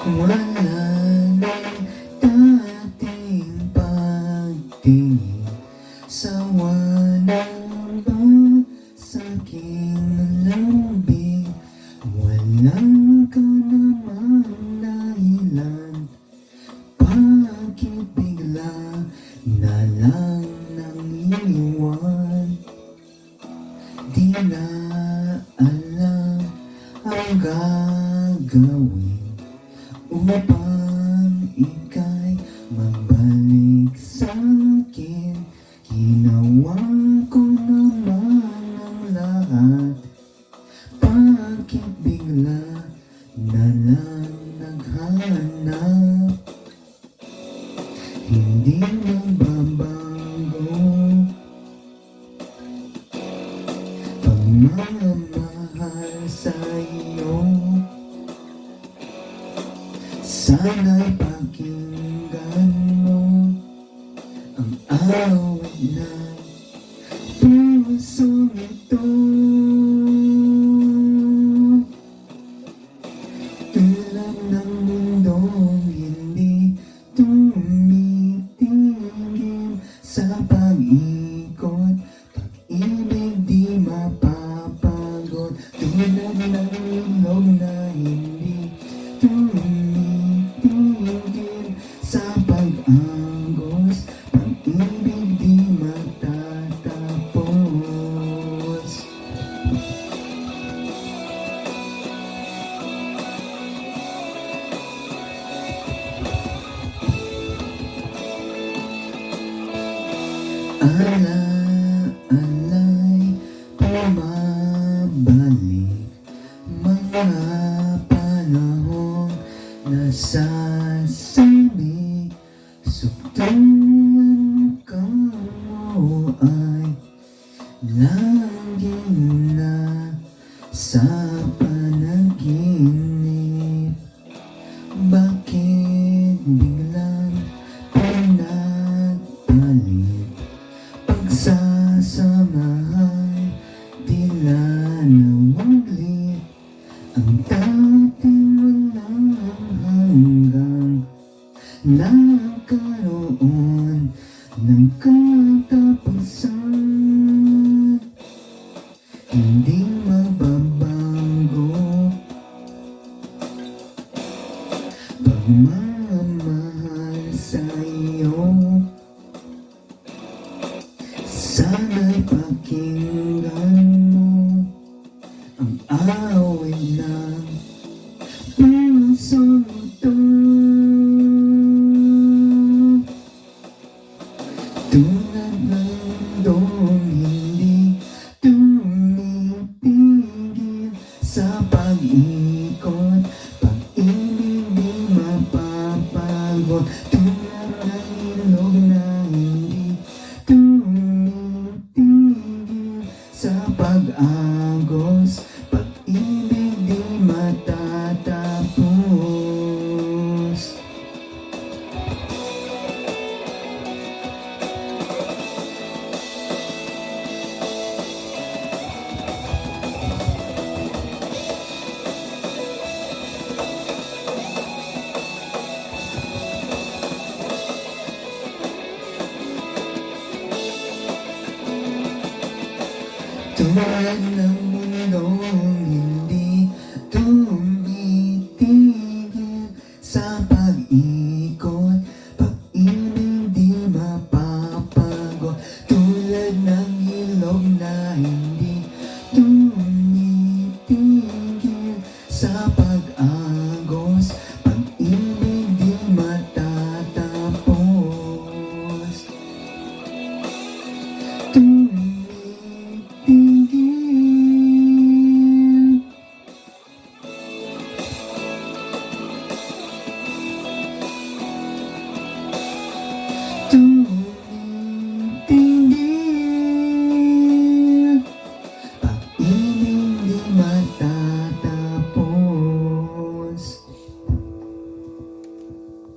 Wala nang dating pagtingin, sawa ng ba sa aking lambing? Walang ka namang dahilan, bakit bigla na lang nang iniwan? Di na alam ang gagawin upang ika'y mabalik sa'kin. Ginawa ko naman ang lahat, bakit bigla na lang naghanap? Hindi magbabago pagmamahal sa'yo. Sana'y pakinggan mo ang awit ng pusong ito. Tulad ng mundong hindi tumitigil sa pag-ikot, pag-ibig di mapapagod. Tulad ng ilog na hindi tumitigil sa pag-agos, pag-ibig di matatapos. Ala-alay pumabalik, mga panahong nasasabi, suktungan ka mo ay laging nasa panaginip. Bakit biglang pinagpalit? Pagsasamahan tila nawaglit, ang dating walang hanggang nagkaroon ng katapusan. Hindi mababago pagmamahal sa'yo. Sana'y pakinggan mo ang awit ng pusong ito. Tulad ng mundong hindi tumitigil sa pag-ikot, pag-ibig di mapapagod. Tulad ng ilog na hindi tumitigil sa pag-agos, pag-ibig di matatapos. Tulad ng mundong hindi tumitigil sa pag-ikot, pag-ibig di mapapagod. Tulad ng ilog na hindi tumitigil sa pag-agos, pag-ibig di matatapos.